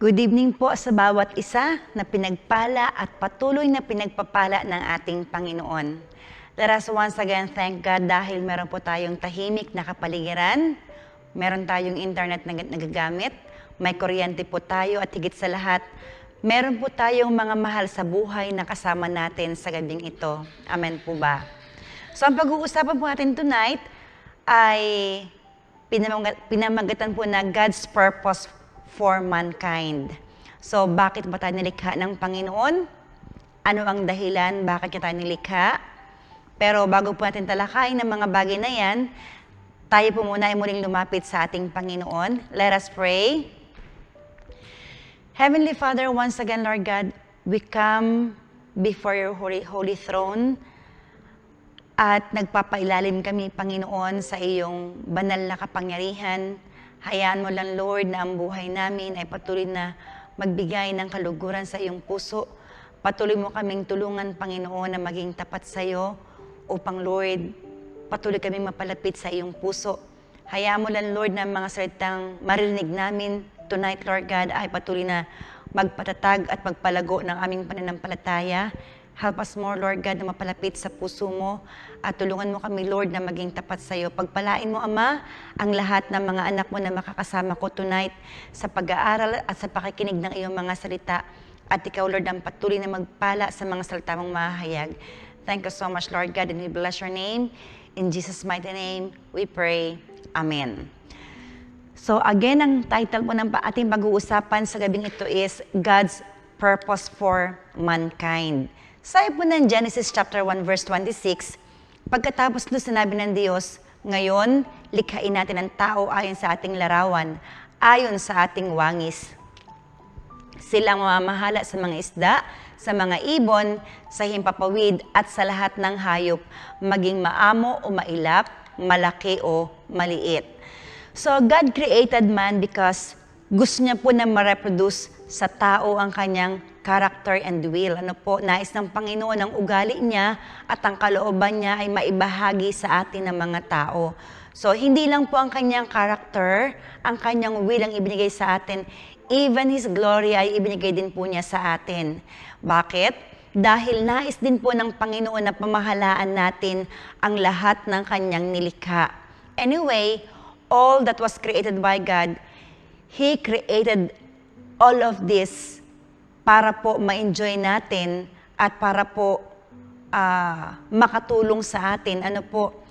Good evening po sa bawat isa na pinagpala at patuloy na pinagpapala ng ating Panginoon. Let us once again thank God dahil meron po tayong tahimik na kapaligiran, meron tayong internet na nagagamit, may kuryente po tayo at higit sa lahat, meron po tayong mga mahal sa buhay na kasama natin sa gabing ito. Amen po ba? So ang pag-uusapan po natin tonight ay pinamagatan po na God's purpose for mankind. So, bakit ba tayo nilikha ng Panginoon? Ano ang dahilan bakit tayo nilikha? Pero bago po natin talakayin ng mga bagay na yan, tayo po muna ay muling lumapit sa ating Panginoon. Let us pray. Heavenly Father, once again, Lord God, we come before your holy throne at nagpapailalim kami, Panginoon, sa iyong banal na kapangyarihan. Hayaan mo lang, Lord, na ang buhay namin ay patuloy na magbigay ng kaluguran sa iyong puso. Patuloy mo kaming tulungan, Panginoon, na maging tapat sa iyo upang, Lord, patuloy kaming mapalapit sa iyong puso. Hayaan mo lang, Lord, na mga salitang marinig namin tonight, Lord God, ay patuloy na magpatatag at magpalago ng aming pananampalataya. Help us more, Lord God, na mapalapit sa puso mo at tulungan mo kami, Lord, na maging tapat sa iyo. Pagpalain mo, Ama, ang lahat ng mga anak mo na makakasama ko tonight sa pag-aaral at sa pakikinig ng iyong mga salita. At ikaw, Lord, ang patuloy na magpala sa mga salita mong mahahayag. Thank you so much, Lord God, and we bless your name. In Jesus' mighty name, we pray. Amen. So again, ang title po ng ating pag-uusapan sa gabing ito is God's Purpose for Mankind. Sabi po ng Genesis chapter 1 verse 26, pagkatapos nito sinabi ng Diyos, ngayon, likhain natin ang tao ayon sa ating larawan, ayon sa ating wangis. Silang mamamahala sa mga isda, sa mga ibon, sa himpapawid at sa lahat ng hayop, maging maamo o mailap, malaki o maliit. So God created man because gusto niya po na ma-reproduce sa tao ang kanyang character and will. Ano po, nais ng Panginoon ang ugali niya at ang kalooban niya ay maibahagi sa atin ng mga tao. So, hindi lang po ang kanyang character, ang kanyang will ang ibinigay sa atin, even His glory ay ibinigay din po niya sa atin. Bakit? Dahil nais din po ng Panginoon na pamahalaan natin ang lahat ng kanyang nilikha. Anyway, all that was created by God, He created all of this para po ma-enjoy natin at para po makatulong sa atin. Ano po,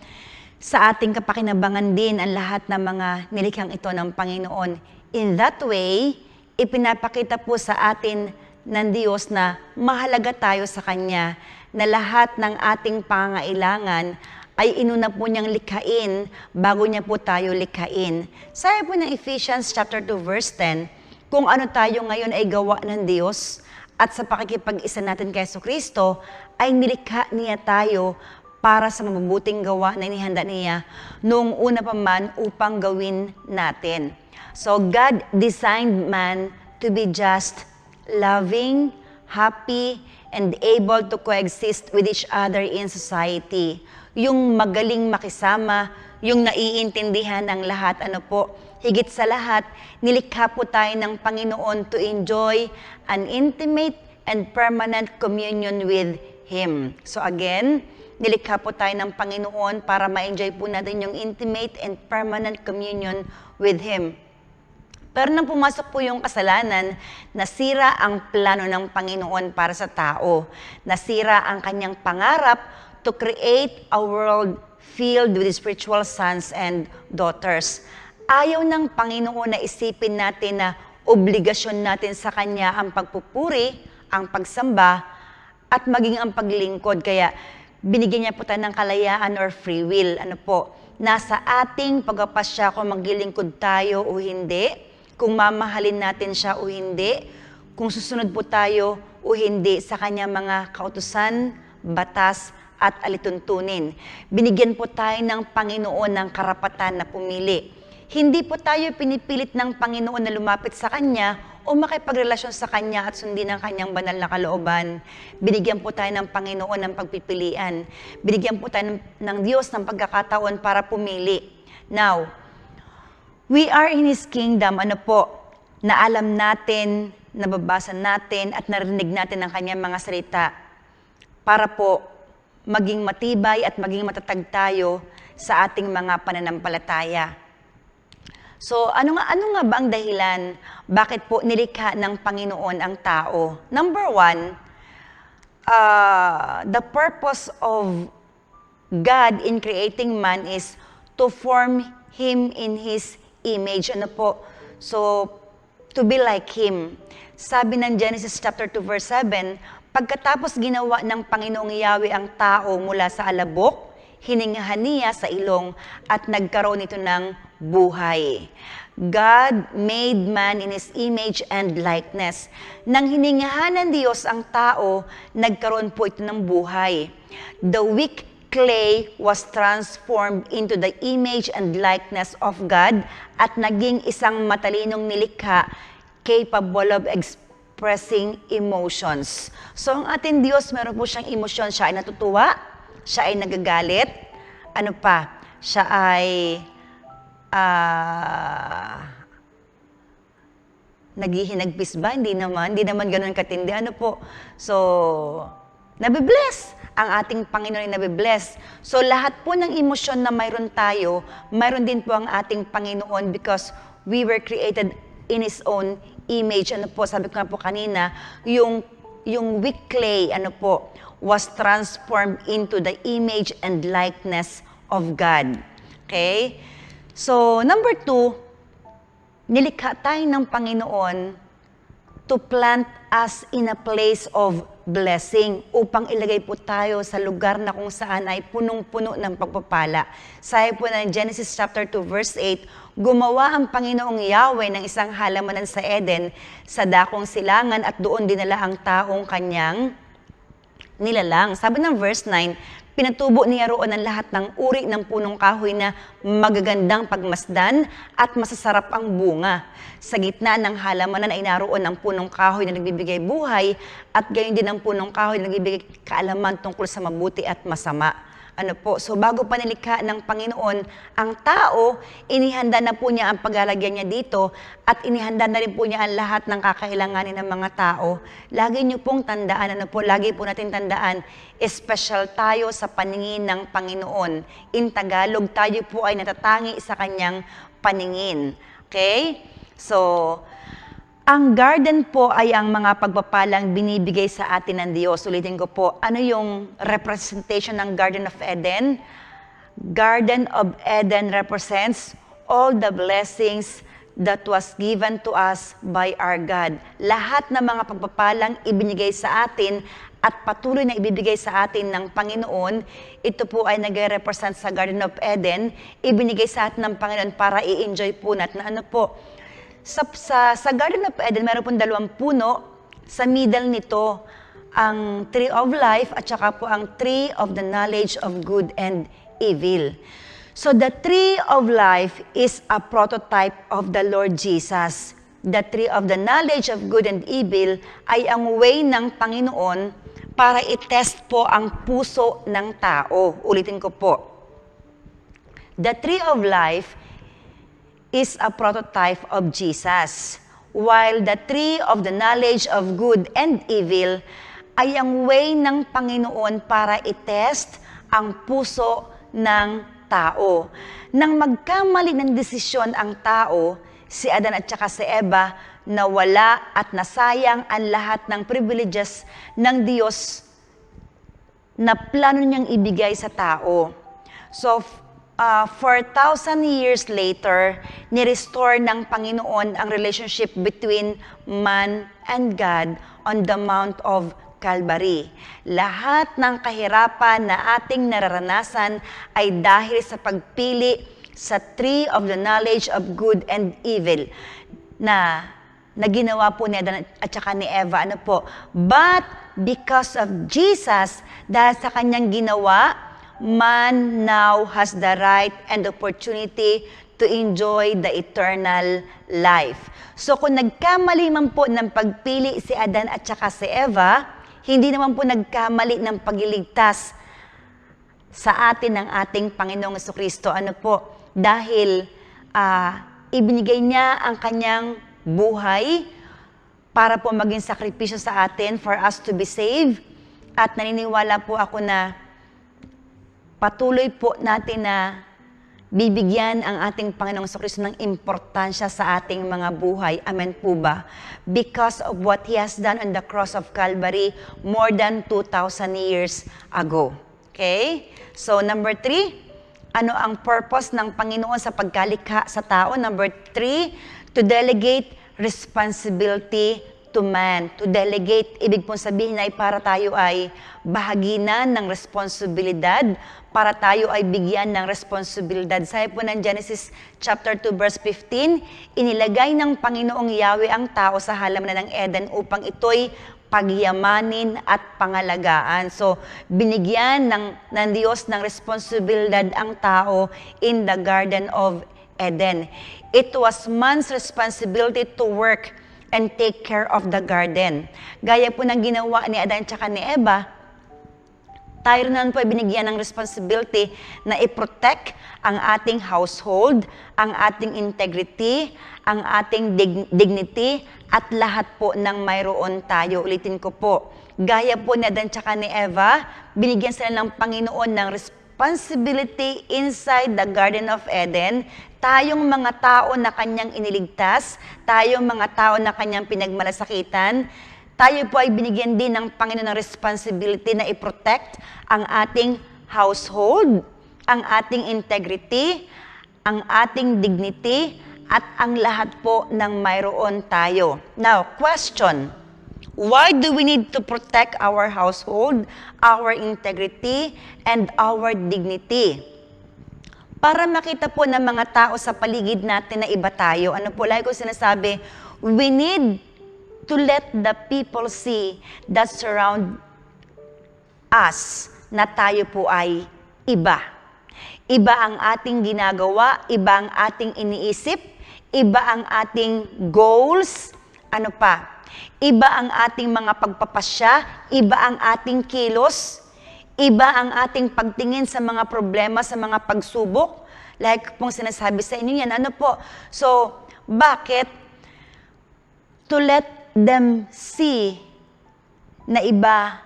sa ating kapakinabangan din ang lahat ng mga nilikhang ito ng Panginoon. In that way, ipinapakita po sa atin ng Diyos na mahalaga tayo sa Kanya, na lahat ng ating pangangailangan ay inuna po niyang likhain bago niya po tayo likhain. Sabi po ng Ephesians chapter 2 verse 10, kung ano tayo ngayon ay gawa ng Diyos at sa pakikipag-isa natin kay Jesucristo ay nilikha niya tayo para sa mabubuting gawa na inihanda niya noong una pa man upang gawin natin. So God designed man to be just, loving, happy, and able to coexist with each other in society. Yung magaling makisama, yung naiintindihan ng lahat, ano po, higit sa lahat, nilikha po tayo ng Panginoon to enjoy an intimate and permanent communion with Him. So again, nilikha po tayo ng Panginoon para ma-enjoy po natin yung intimate and permanent communion with Him. Pero nang pumasok po yung kasalanan, nasira ang plano ng Panginoon para sa tao. Nasira ang kanyang pangarap to create a world filled with spiritual sons and daughters. Ayaw ng Panginoon na isipin natin na obligasyon natin sa Kanya ang pagpupuri, ang pagsamba, at maging ang paglingkod. Kaya binigyan niya po tayo ng kalayaan or free will. Ano po, nasa ating pagpapasya kung maglilingkod tayo o hindi, kung mamahalin natin siya o hindi, kung susunod po tayo o hindi sa Kanyang mga kautusan, batas, at alituntunin. Binigyan po tayo ng Panginoon ng karapatan na pumili. Hindi po tayo pinipilit ng Panginoon na lumapit sa Kanya o makipagrelasyon sa Kanya at sundin ang Kanyang banal na kalooban. Binigyan po tayo ng Panginoon ng pagpipilian. Binigyan po tayo ng Diyos ng pagkakataon para pumili. Now, we are in His kingdom, ano po, na alam natin, nababasa natin at narinig natin ang kanyang mga salita para po maging matibay at maging matatag tayo sa ating mga pananampalataya. So, ano nga ba ang dahilan? Bakit po nilikha ng Panginoon ang tao? Number one, the purpose of God in creating man is to form him in His image. Ano po? So, to be like Him. Sabi ng Genesis chapter 2 verse 7, pagkatapos ginawa ng Panginoong Yahweh ang tao mula sa alabok, hiningahan niya sa ilong at nagkaroon ito ng buhay. God made man in His image and likeness. Nang hiningahan ng Diyos ang tao, nagkaroon po ito ng buhay. The weak clay was transformed into the image and likeness of God at naging isang matalinong nilikha capable of expressing emotions. So ang ating Diyos, meron po siyang emosyon. Siya ay natutuwa, siya ay nagagalit, ano pa, siya ay naghihinagpis ba? Hindi naman ganun katindi. Ano po? So, nabibless. Ang ating Panginoon ay nabibless. So, lahat po ng emosyon na mayroon tayo, mayroon din po ang ating Panginoon because we were created in His own image. Ano po, sabi ko nga po kanina, yung weak clay, ano po, was transformed into the image and likeness of God. Okay? So, number two, nilikha tayo ng Panginoon to plant us in a place of blessing upang ilagay po tayo sa lugar na kung saan ay punong-puno ng pagpapala. Sabi po ng Genesis chapter 2 verse 8, gumawa ang Panginoong Yahweh ng isang halamanan sa Eden sa dakong silangan at doon dinala ang taong kanyang nilalang. Sabi ng verse 9, pinatubo niya roon ang lahat ng uri ng punong kahoy na magagandang pagmasdan at masasarap ang bunga. Sa gitna ng halamanan ay naroon ang punong kahoy na nagbibigay buhay at gayon din ang punong kahoy na nagbibigay kaalaman tungkol sa mabuti at masama. Ano po, so bago pa nilikha ng Panginoon ang tao, inihanda na po niya ang paglalagyan niya dito at inihanda na rin po niya ang lahat ng kakailanganin ng mga tao. Lagi niyo pong tandaan, ano po, lagi po natin tandaan, special tayo sa paningin ng Panginoon. In Tagalog, tayo po ay natatangi sa kanyang paningin. Okay? So, ang garden po ay ang mga pagpapalang binibigay sa atin ng Diyos. Ulitin ko po, ano yung representation ng Garden of Eden? Garden of Eden represents all the blessings that was given to us by our God. Lahat ng mga pagpapalang ibinigay sa atin at patuloy na ibibigay sa atin ng Panginoon, ito po ay nag-represent sa Garden of Eden, ibinigay sa atin ng Panginoon para i-enjoy po natin. Ano po? Sa Garden of Eden, meron pong 2 puno. Sa middle nito, ang Tree of Life at saka po ang Tree of the Knowledge of Good and Evil. So the Tree of Life is a prototype of the Lord Jesus. The Tree of the Knowledge of Good and Evil ay ang way ng Panginoon para i-test po ang puso ng tao. Ulitin ko po. The Tree of Life is a prototype of Jesus, while the Tree of the Knowledge of Good and Evil ay ang way ng Panginoon para i-test ang puso ng tao. Nang magkamali ng desisyon ang tao, si Adan at saka si Eva, nawala at nasayang ang lahat ng privileges ng Diyos na plano niyang ibigay sa tao. So, 4,000 years later, ni-restore ng Panginoon ang relationship between man and God on the Mount of Calvary. Lahat ng kahirapan na ating nararanasan ay dahil sa pagpili sa Tree of the Knowledge of Good and Evil na ginawa po ni Adan at saka ni Eva. Ano po? But because of Jesus, dahil sa kanyang ginawa, man now has the right and opportunity to enjoy the eternal life. So kung nagkamali man po ng pagpili si Adan at saka si Eva, hindi naman po nagkamali ng pagliligtas sa atin ng ating Panginoong Jesucristo. Ano po? Dahil ibinigay niya ang kanyang buhay para po maging sakripisyo sa atin for us to be saved. At naniniwala po ako na patuloy po natin na bibigyan ang ating Panginoong Kristo ng importansya sa ating mga buhay. Amen po ba? Because of what He has done on the cross of Calvary more than 2,000 years ago. Okay? So, number 3, ano ang purpose ng Panginoon sa pagkalikha sa tao? Number 3, to delegate responsibility to man. To delegate, ibig pong sabihin ay para tayo ay bahaginan ng responsibilidad, para tayo ay bigyan ng responsibilidad. Sabi po ng Genesis chapter 2 verse 15, inilagay ng Panginoong Yahweh ang tao sa halaman ng Eden upang ito'y pagyamanin at pangalagaan. So, binigyan ng Diyos ng responsibilidad ang tao in the Garden of Eden. It was man's responsibility to work and take care of the garden. Gaya po ng ginawa ni Adan at ni Eva, tayo naman po ay binigyan ng responsibility na i-protect ang ating household, ang ating integrity, ang ating dignity, at lahat po ng mayroon tayo. Ulitin ko po, gaya po ni Adan at ni Eva, binigyan sila ng Panginoon ng responsibility inside the Garden of Eden. Tayong mga tao na kanyang iniligtas, tayong mga tao na kanyang pinagmalasakitan, tayo po ay binigyan din ng Panginoon ng responsibility na i-protect ang ating household, ang ating integrity, ang ating dignity, at ang lahat po ng mayroon tayo. Now, question, why do we need to protect our household, our integrity, and our dignity? Para makita po ng mga tao sa paligid natin na iba tayo. Ano po, lagi ko sinasabi, we need to let the people see that surround us na tayo po ay iba. Iba ang ating ginagawa, iba ang ating iniisip, iba ang ating goals, ano pa? Iba ang ating mga pagpapasya, iba ang ating kilos, iba ang ating pagtingin sa mga problema, sa mga pagsubok. Like pong sinasabi sa inyo yan, ano po? So, bakit? To let them see na iba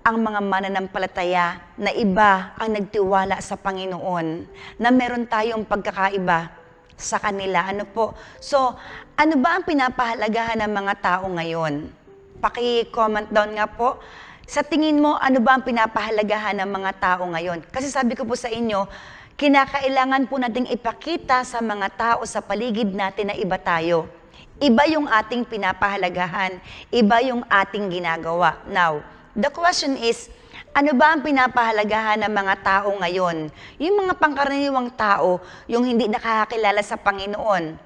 ang mga mananampalataya, na iba ang nagtiwala sa Panginoon, na meron tayong pagkakaiba sa kanila. Ano po? So, ano ba ang pinapahalagahan ng mga tao ngayon? Paki-comment down nga po. Sa tingin mo, ano ba ang pinapahalagahan ng mga tao ngayon? Kasi sabi ko po sa inyo, kinakailangan po nating ipakita sa mga tao sa paligid natin na iba tayo. Iba yung ating pinapahalagahan, iba yung ating ginagawa. Now, the question is, ano ba ang pinapahalagahan ng mga tao ngayon? Yung mga pangkaraniwang tao, yung hindi nakakakilala sa Panginoon.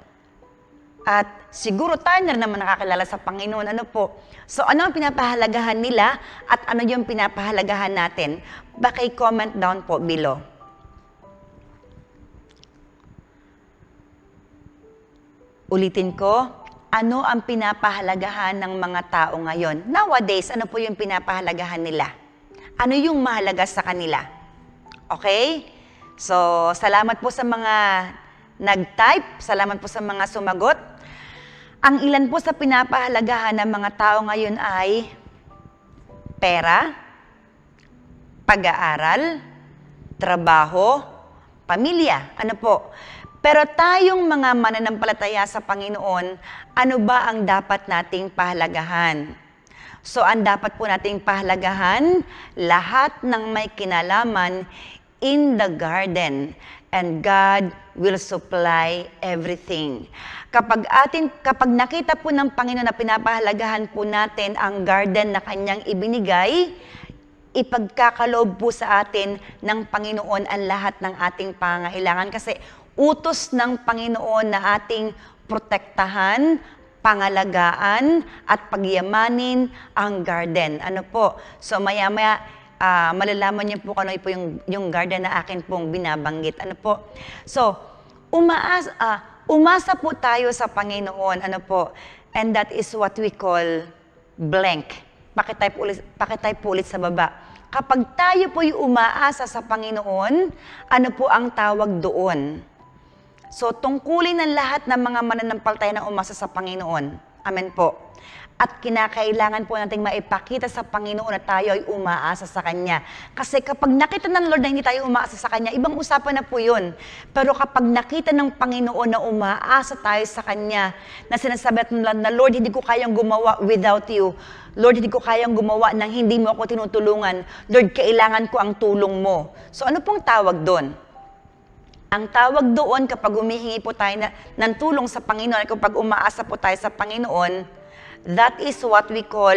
At siguro tayo na rin naman nakakilala sa Panginoon. Ano po? So, ano ang pinapahalagahan nila at ano yung pinapahalagahan natin? Paki-comment down po below. Ulitin ko, ano ang pinapahalagahan ng mga tao ngayon? Nowadays, ano po yung pinapahalagahan nila? Ano yung mahalaga sa kanila? Okay? So, salamat po sa mga nag-type, salamat po sa mga sumagot. Ang ilan po sa pinapahalagahan ng mga tao ngayon ay pera, pag-aaral, trabaho, pamilya. Ano po? Pero tayong mga mananampalataya sa Panginoon, ano ba ang dapat nating pahalagahan? So, ang dapat po nating pahalagahan, lahat ng may kinalaman in the garden, and God will supply everything. Kapag nakita po ng Panginoon na pinapahalagahan po natin ang garden na kanyang ibinigay, ipagkakaloob po sa atin ng Panginoon ang lahat ng ating pangangailangan. Kasi utos ng Panginoon na ating protektahan, pangalagaan, at pagyamanin ang garden. Ano po? So maya-maya, malalaman niyo po kung ano po yung garden na akin pong binabanggit. Ano po? So, umasa po tayo sa Panginoon. Ano po? And that is what we call blank. Pakitype po ulit sa baba. Kapag tayo po'y umaasa sa Panginoon, ano po ang tawag doon? So, tungkulin ng lahat ng mga mananampalataya na umasa sa Panginoon. Amen po. At kinakailangan po nating maipakita sa Panginoon na tayo ay umaasa sa Kanya. Kasi kapag nakita ng Lord na hindi tayo umaasa sa Kanya, ibang usapan na po yun. Pero kapag nakita ng Panginoon na umaasa tayo sa Kanya, na sinasabi natin na, Lord, hindi ko kayang gumawa without you. Lord, hindi ko kayang gumawa nang hindi mo ako tinutulungan. Lord, kailangan ko ang tulong mo. So ano pong tawag doon? Ang tawag doon kapag humihingi po tayo ng tulong sa Panginoon, kapag umaasa po tayo sa Panginoon, that is what we call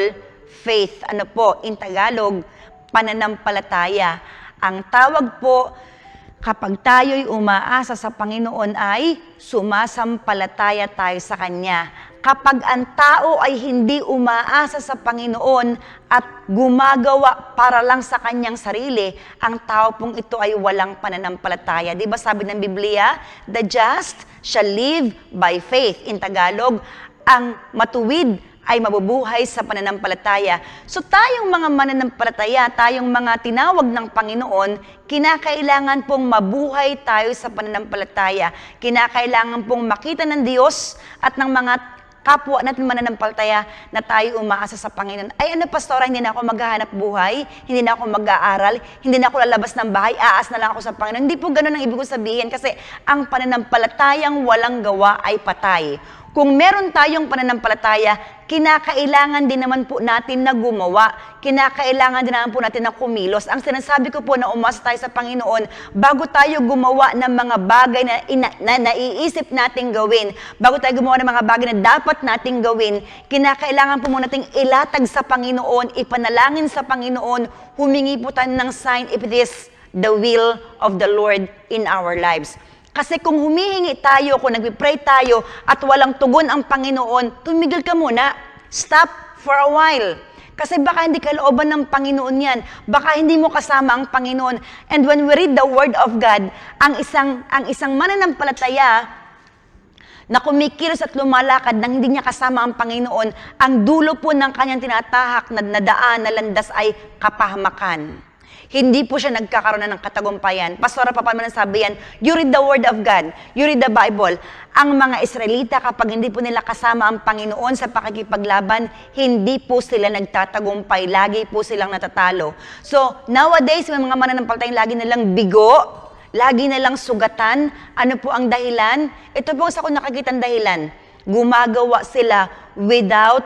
faith. Ano po? In Tagalog, pananampalataya. Ang tawag po, kapag tayo'y umaasa sa Panginoon ay sumasampalataya tayo sa Kanya. Kapag ang tao ay hindi umaasa sa Panginoon at gumagawa para lang sa kanyang sarili, ang tao pong ito ay walang pananampalataya. Di ba sabi ng Biblia, the just shall live by faith. In Tagalog, ang matuwid ay mabubuhay sa pananampalataya. So tayong mga mananampalataya, tayong mga tinawag ng Panginoon, kinakailangan pong mabuhay tayo sa pananampalataya. Kinakailangan pong makita ng Diyos at ng mga kapwa natin mananampalataya na tayo umaasa sa Panginoon. Ay ano pastora, hindi na ako maghahanap buhay, hindi na ako mag-aaral, hindi na ako lalabas ng bahay, aas na lang ako sa Panginoon. Hindi po ganun ang ibig ko sabihin kasi ang pananampalatayang walang gawa ay patay. Kung meron tayong pananampalataya, kinakailangan din naman po natin na gumawa. Kinakailangan din naman po natin na kumilos. Ang sinasabi ko po na umasa tayo sa Panginoon, bago tayo gumawa ng mga bagay na naiisip nating gawin, bago tayo gumawa ng mga bagay na dapat nating gawin, kinakailangan po muna nating ilatag sa Panginoon, ipanalangin sa Panginoon, humingi po tayo ng sign if it is the will of the Lord in our lives. Kasi kung humihingi tayo, kung nagpipray tayo at walang tugon ang Panginoon, tumigil ka muna. Stop for a while. Kasi baka hindi kalooban ng Panginoon yan. Baka hindi mo kasama ang Panginoon. And when we read the Word of God, ang isang mananampalataya na kumikilos at lumalakad nang hindi niya kasama ang Panginoon, ang dulo po ng kanyang tinatahak na daan, na landas ay kapahamakan. Hindi po siya nagkakaroon ng katagumpayan. Pastora, paano sabi yan? You read the Word of God. You read the Bible. Ang mga Israelita, kapag hindi po nila kasama ang Panginoon sa pakikipaglaban, hindi po sila nagtatagumpay. Lagi po silang natatalo. So, nowadays, may mga mananampalatayang lagi nilang bigo, lagi nilang sugatan. Ano po ang dahilan? Ito po sa kung nakikitang dahilan. Gumagawa sila without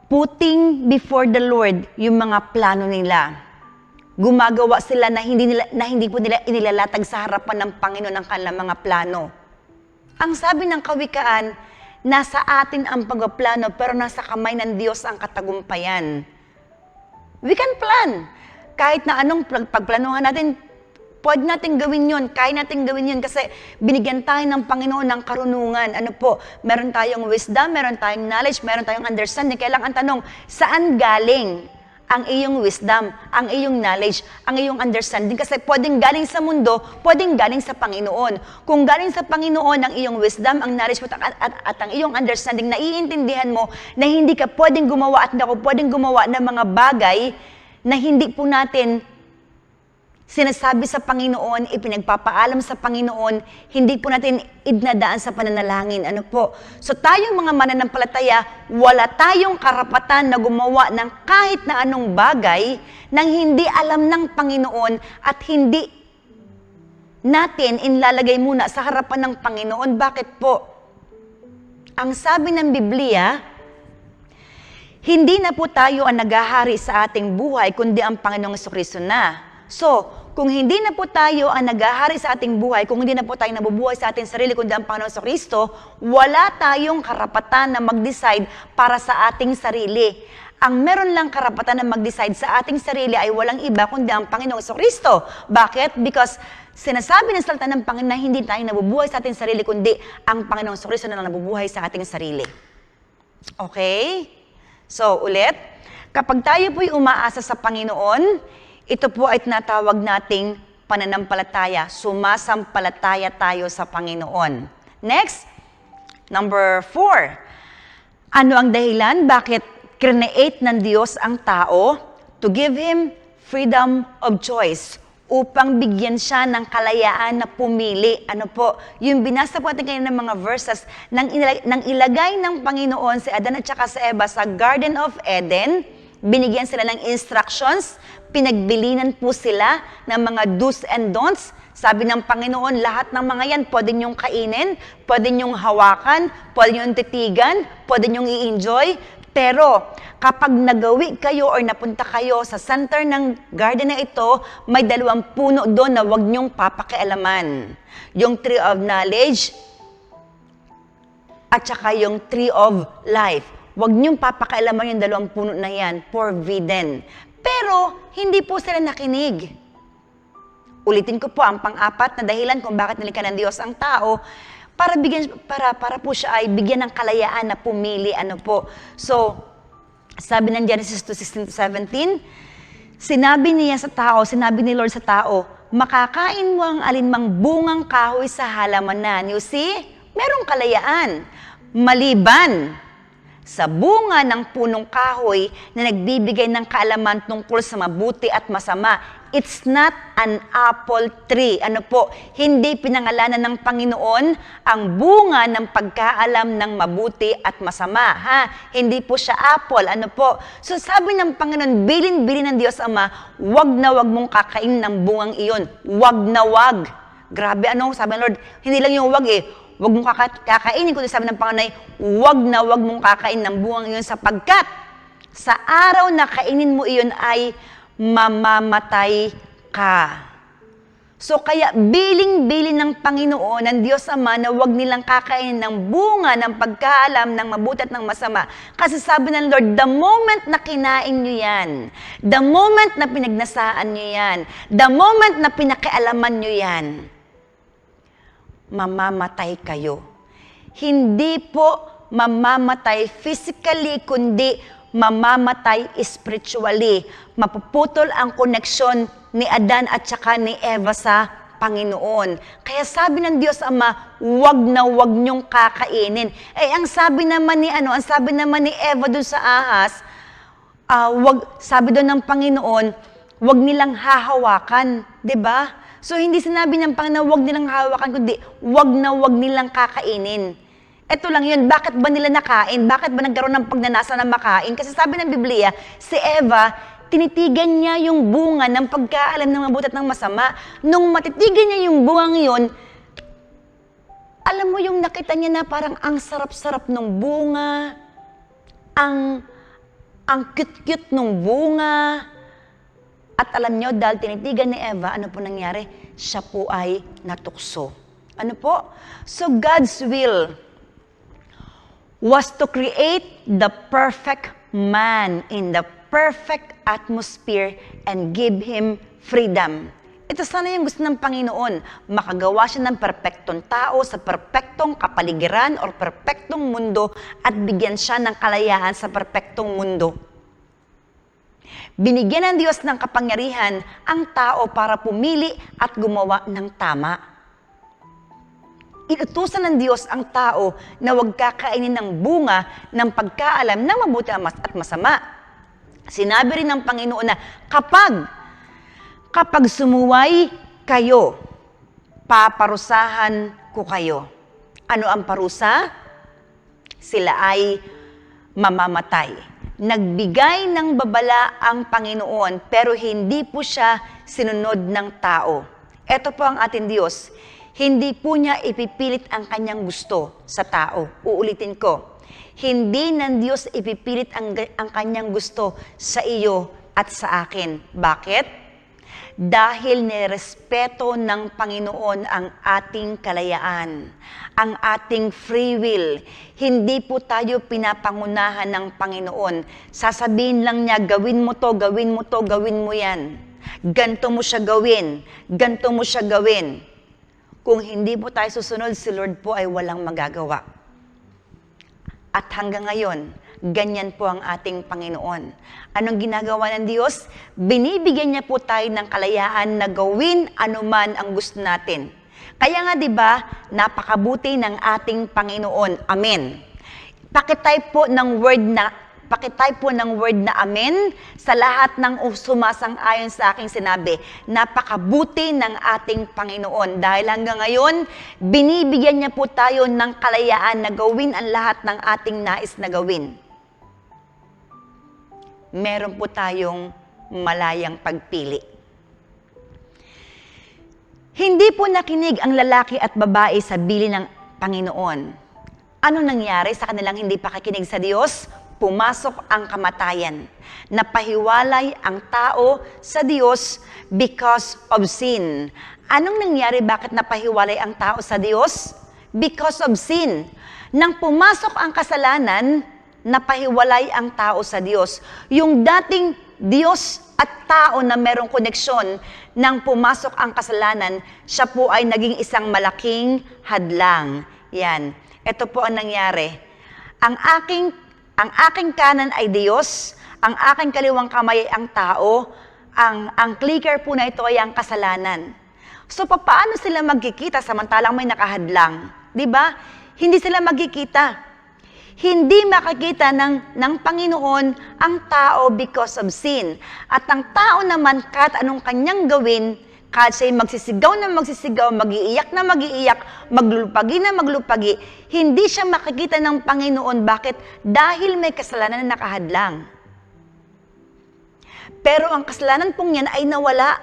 putting before the Lord yung mga plano nila. Gumagawa sila na hindi po nila inilalatag sa harapan ng Panginoon ang kanilang mga plano. Ang sabi ng kawikaan, nasa atin ang pagpaplano pero nasa kamay ng Diyos ang katagumpayan. We can plan. Kahit na anong pagplanuhan natin, pwede natin gawin yun, kaya natin gawin yun kasi binigyan tayo ng Panginoon ng karunungan. Ano po, meron tayong wisdom, meron tayong knowledge, meron tayong understanding. Kaya lang ang tanong, saan galing ang iyong wisdom, ang iyong knowledge, ang iyong understanding? Kasi pwedeng galing sa mundo, pwedeng galing sa Panginoon. Kung galing sa Panginoon ang iyong wisdom, ang knowledge mo at ang iyong understanding, naiintindihan mo na hindi ka pwedeng gumawa at hindi ako pwedeng gumawa ng mga bagay na hindi po natin sinasabi sa Panginoon, ipinagpapaalam sa Panginoon, hindi po natin idnadaan sa pananalangin. Ano po? So tayong mga mananampalataya, wala tayong karapatan na gumawa ng kahit na anong bagay nang hindi alam ng Panginoon at hindi natin inlalagay muna sa harapan ng Panginoon. Bakit po? Ang sabi ng Biblia, hindi na po tayo ang naghahari sa ating buhay, kundi ang Panginoong Jesucristo na. So, kung hindi na po tayo ang naghahari sa ating buhay, kung hindi na po tayo nabubuhay sa ating sarili, kundi ang Panginoong Jesucristo, wala tayong karapatan na mag-decide para sa ating sarili. Ang meron lang karapatan na mag-decide sa ating sarili ay walang iba kundi ang Panginoong Jesucristo. Bakit? Because sinasabi ng salita ng Panginoon na hindi tayo nabubuhay sa ating sarili, kundi ang Panginoong Jesucristo na nabubuhay sa ating sarili. Okay? So, ulit, kapag tayo po'y umaasa sa Panginoon, ito po ay tinatawag nating pananampalataya. Sumasampalataya tayo sa Panginoon. Next, number 4. Ano ang dahilan? Bakit create ng Diyos ang tao? To give Him freedom of choice, upang bigyan siya ng kalayaan na pumili. Ano po? Yung binasa po natin kanina ng mga verses, nang ilagay ng Panginoon si Adan at saka si Eva sa Garden of Eden, binigyan sila ng instructions, pinagbilinan po sila ng mga do's and don'ts. Sabi ng Panginoon, lahat ng mga yan, pwede niyong kainin, pwede niyong hawakan, pwede niyong titigan, pwede niyong i-enjoy. Pero kapag nagawi kayo or napunta kayo sa center ng garden na ito, may 2 puno doon na huwag niyong papakialaman. Yung tree of knowledge at saka yung tree of life. Huwag niyong papakialaman yung 2 puno na yan, forbidden. Pero hindi po sila nakinig. Ulitin ko po ang pang-4 na dahilan kung bakit nilikha ng Diyos ang tao para po siya ay bigyan ng kalayaan na pumili. Ano po? So, sabi ng Genesis 2:16-17, sinabi niya sa tao, sinabi ni Lord sa tao, makakain mo ang alinmang bungang kahoy sa halamanan. You see? Merong kalayaan. Maliban sa bunga ng punong kahoy na nagbibigay ng kaalaman tungkol sa mabuti at masama. It's not an apple tree. Ano po? Hindi pinangalanan ng Panginoon ang bunga ng pagkaalam ng mabuti at masama. Ha? Hindi po siya apple. Ano po? So sabi ng Panginoon, bilin-bilin ng Diyos Ama, wag na wag mong kakain ng bungang iyon. Wag na wag. Grabe, ano? Sabi ng Lord, hindi lang yung wag Huwag mong kakainin, kundi sabi ng Panginoon, huwag na huwag mong kakain ng bungang iyon sapagkat sa araw na kainin mo iyon ay mamamatay ka. So kaya biling-bilin ng Panginoon, ng Diyos Ama, na huwag nilang kakainin ng bunga ng pagkaalam ng mabuti at ng masama. Kasi sabi ng Lord, the moment na kinain nyo yan, the moment na pinagnasaan nyo yan, the moment na pinakialaman nyo yan, mamamatay kayo. Hindi po mamamatay physically, kundi mamamatay spiritually. Mapuputol ang koneksyon ni Adan at saka ni Eva sa Panginoon. Kaya sabi ng Diyos Ama, wag na wag niyong kakainin. Ang sabi naman ni Eva doon sa ahas, sabi doon ng Panginoon, wag nilang hahawakan, 'di ba? So, hindi sinabi ng Panginoon, huwag nilang hawakan, kundi huwag na huwag nilang kakainin. Ito lang yun. Bakit ba nila nakain? Bakit ba nagkaroon ng pagnanasa na makain? Kasi sabi ng Biblia, si Eva, tinitigan niya yung bunga ng pagkaalam ng mabuti at ng masama. Nung matitigan niya yung bungang yun, alam mo yung nakita niya na parang ang sarap-sarap ng bunga, ang cute-cute ng bunga. At alam nyo, dahil tinitigan ni Eva, ano po nangyari? Siya po ay natukso. Ano po? So God's will was to create the perfect man in the perfect atmosphere and give him freedom. Ito sana yung gusto ng Panginoon. Makagawa siya ng perpektong tao sa perpektong kapaligiran or perpektong mundo at bigyan siya ng kalayaan sa perpektong mundo. Binigyan ng Diyos ng kapangyarihan ang tao para pumili at gumawa ng tama. Inutusan ng Diyos ang tao na huwag kakainin ng bunga ng pagkaalam ng mabuti at masama. Sinabi rin ng Panginoon na kapag sumuway kayo, paparusahan ko kayo. Ano ang parusa? Sila ay mamamatay. Nagbigay ng babala ang Panginoon, pero hindi po siya sinunod ng tao. Ito po ang ating Diyos. Hindi po niya ipipilit ang kanyang gusto sa tao. Uulitin ko. Hindi ng Diyos ipipilit ang kanyang gusto sa iyo at sa akin. Bakit? Dahil nirespeto ng Panginoon ang ating kalayaan, ang ating free will. Hindi po tayo pinapangunahan ng Panginoon. Sasabihin lang niya, gawin mo to, gawin mo to, gawin mo yan. Ganto mo siya gawin, ganto mo siya gawin. Kung hindi po tayo susunod, si Lord po ay walang magagawa. At hanggang ngayon, ganyan po ang ating Panginoon. Anong ginagawa ng Diyos? Binibigyan niya po tayo ng kalayaan na gawin anuman ang gusto natin. Kaya nga 'di ba, napakabuti ng ating Panginoon. Amen. Pakitype po ng word na Pakitype po ng word na amen sa lahat ng sumasang-ayon sa aking sinabi. Napakabuti ng ating Panginoon. Dahil hanggang ngayon, binibigyan niya po tayo ng kalayaan na gawin ang lahat ng ating nais na gawin. Meron po tayong malayang pagpili. Hindi po nakinig ang lalaki at babae sa bili ng Panginoon. Ano nangyari sa kanilang hindi pakikinig sa Diyos? Pumasok ang kamatayan. Napahiwalay ang tao sa Diyos because of sin. Anong nangyari? Bakit napahiwalay ang tao sa Diyos? Because of sin. Nang pumasok ang kasalanan, napahiwalay ang tao sa Diyos. Yung dating Diyos at tao na merong koneksyon, nang pumasok ang kasalanan, siya po ay naging isang malaking hadlang. Yan. Ito po ang nangyari. Ang aking kanan ay Diyos, ang aking kaliwang kamay ay ang tao, ang clicker po na ito ay ang kasalanan. So, paano sila magkikita samantalang may nakahadlang? Diba? Hindi sila magkikita. Hindi makikita ng Panginoon ang tao because of sin. At ang tao naman, kahit anong kanyang gawin, kahit siya'y magsisigaw na magsisigaw, mag-iiyak na mag-iiyak, maglulupagi na maglupagi, hindi siya makikita ng Panginoon. Bakit? Dahil may kasalanan na nakahadlang. Pero ang kasalanan pong yan ay nawala.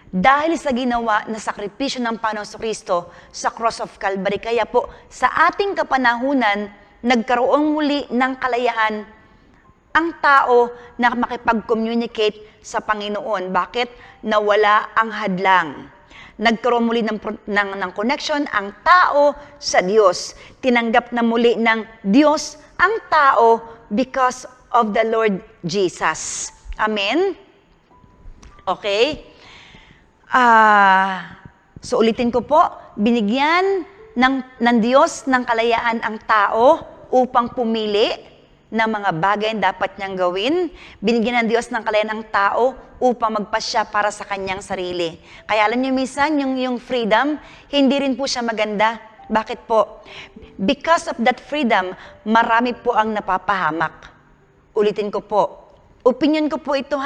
Dahil sa ginawa na sakripisyo ng Panginoon Kristo sa Cross of Calvary. Kaya po, sa ating kapanahunan, nagkaroon muli ng kalayaan ang tao na makipag-communicate sa Panginoon. Bakit? Nawala ang hadlang. Nagkaroon muli ng connection ang tao sa Diyos. Tinanggap na muli ng Diyos ang tao because of the Lord Jesus. Amen? Okay? So ulitin ko po, binigyan ng Diyos ng kalayaan ang tao upang pumili ng mga bagay na dapat niyang gawin. Binigyan ng Diyos ng kalayaan ang tao upang magpasya para sa kanyang sarili. Kaya alam niyo minsan, yung freedom, hindi rin po siya maganda. Bakit po? Because of that freedom, marami po ang napapahamak. Ulitin ko po. Opinion ko po ito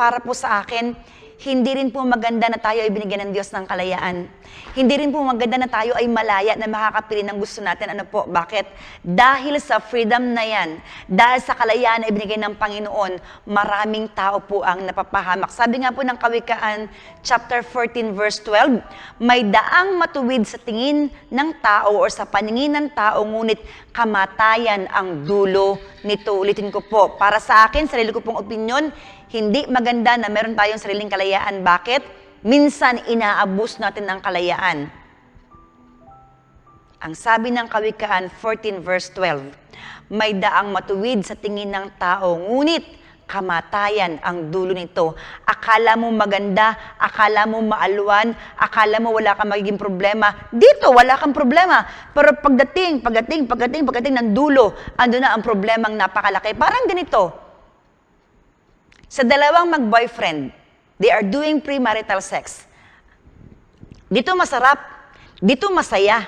para po sa akin. Hindi rin po maganda na tayo ay binigyan ng Diyos ng kalayaan. Hindi rin po maganda na tayo ay malaya na makakapili ng gusto natin. Ano po? Bakit? Dahil sa freedom na yan, dahil sa kalayaan na ibinigay ng Panginoon, maraming tao po ang napapahamak. Sabi nga po ng Kawikaan, chapter 14, verse 12, may daang matuwid sa tingin ng tao o sa paningin ng tao, ngunit kamatayan ang dulo nito. Ulitin ko po, para sa akin, sarili ko pong opinion, hindi maganda na meron tayong sariling kalayaan. Bakit? Minsan inaabus natin ang kalayaan. Ang sabi ng Kawikaan 14 verse 12, may daang matuwid sa tingin ng tao, ngunit kamatayan ang dulo nito. Akala mo maganda, akala mo maalwan, akala mo wala kang magiging problema. Dito, wala kang problema. Pero pagdating ng dulo, ando na ang problemang napakalaki. Parang ganito. Sa dalawang mag-boyfriend, they are doing premarital sex. Dito masarap, dito masaya,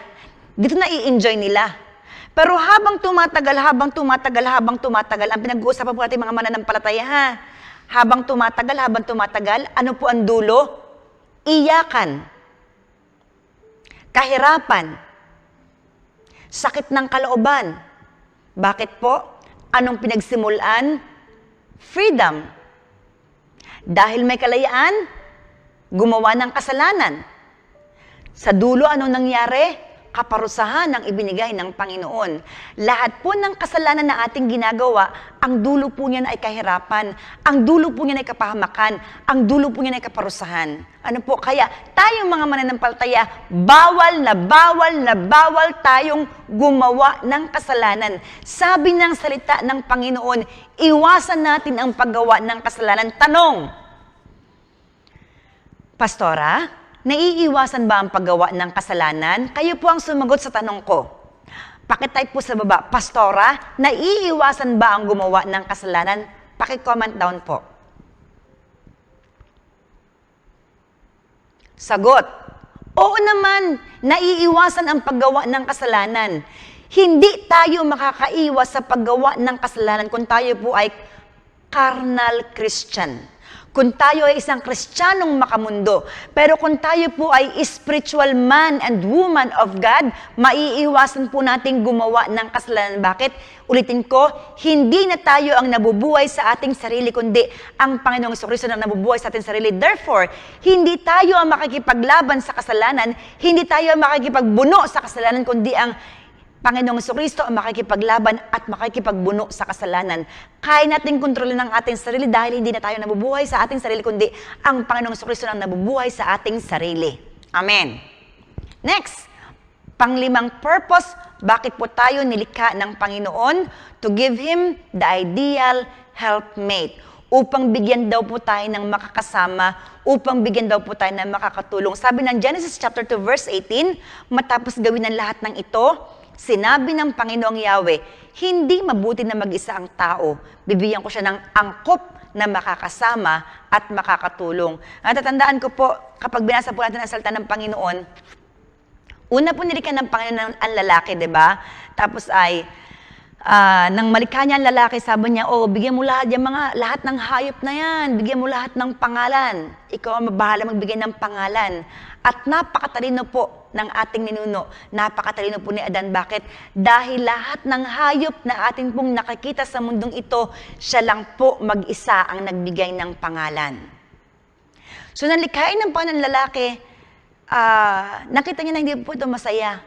dito na-i-enjoy nila. Pero habang tumatagal, ang pinag-uusapan po natin mga mananampalataya habang tumatagal, ano po ang dulo? Iyakan, kahirapan, sakit ng kalooban. Bakit po? Anong pinagsimulan? Freedom. Dahil may kalayaan, gumawa ng kasalanan. Sa dulo, anong nangyari? Kaparusahan ang ibinigay ng Panginoon. Lahat po ng kasalanan na ating ginagawa, ang dulo po niyan ay kahirapan, ang dulo po niyan ay kapahamakan, ang dulo po niyan ay kaparusahan. Ano po? Kaya tayong mga mananampalataya, bawal na tayong gumawa ng kasalanan. Sabi ng salita ng Panginoon, iwasan natin ang paggawa ng kasalanan. Tanong, Pastora, naiiwasan ba ang paggawa ng kasalanan? Kayo po ang sumagot sa tanong ko. Pakitype po sa baba, Pastora, naiiwasan ba ang gumawa ng kasalanan? Paki-comment down po. Sagot, oo naman, naiiwasan ang paggawa ng kasalanan. Hindi tayo makakaiwas sa paggawa ng kasalanan kung tayo po ay carnal Christian. Kung tayo ay isang Kristiyanong makamundo. Pero kung tayo po ay spiritual man and woman of God, maiiwasan po nating gumawa ng kasalanan. Bakit? Ulitin ko, hindi na tayo ang nabubuhay sa ating sarili, kundi ang Panginoong Jesucristo na nabubuhay sa ating sarili. Therefore, hindi tayo ang makikipaglaban sa kasalanan, hindi tayo ang makikipagbuno sa kasalanan, kundi ang Panginoong Jesucristo ang makikipaglaban at makikipagbuno sa kasalanan. Kaya nating kontrolin ang ating sarili dahil hindi na tayo nabubuhay sa ating sarili, kundi ang Panginoong Jesucristo ang nabubuhay sa ating sarili. Amen. Next, panglimang purpose, bakit po tayo nilikha ng Panginoon? To give Him the ideal helpmate. Upang bigyan daw po tayo ng makakasama, upang bigyan daw po tayo ng makakatulong. Sabi ng Genesis chapter 2 verse 18, matapos gawin ang lahat ng ito, sinabi ng Panginoong Yahweh, hindi mabuti na mag-isa ang tao. Bibigyan ko siya ng angkop na makakasama at makakatulong. Natatandaan ko po, kapag binasa po natin ang salita ng Panginoon, una po nilikha ng Panginoon ang lalaki, di ba? Tapos ay, nang malikha niya ang lalaki, sabi niya, bigyan mo lahat ng hayop na yan, bigyan mo lahat ng pangalan. Ikaw ang bahala magbigay ng pangalan. At napakatalino po ng ating ninuno, napakatalino po ni Adan. Bakit? Dahil lahat ng hayop na ating pong nakikita sa mundong ito, siya lang po mag-isa ang nagbigay ng pangalan. So, nalikhain ng Panginoon lalaki, nakita niya na hindi po ito masaya.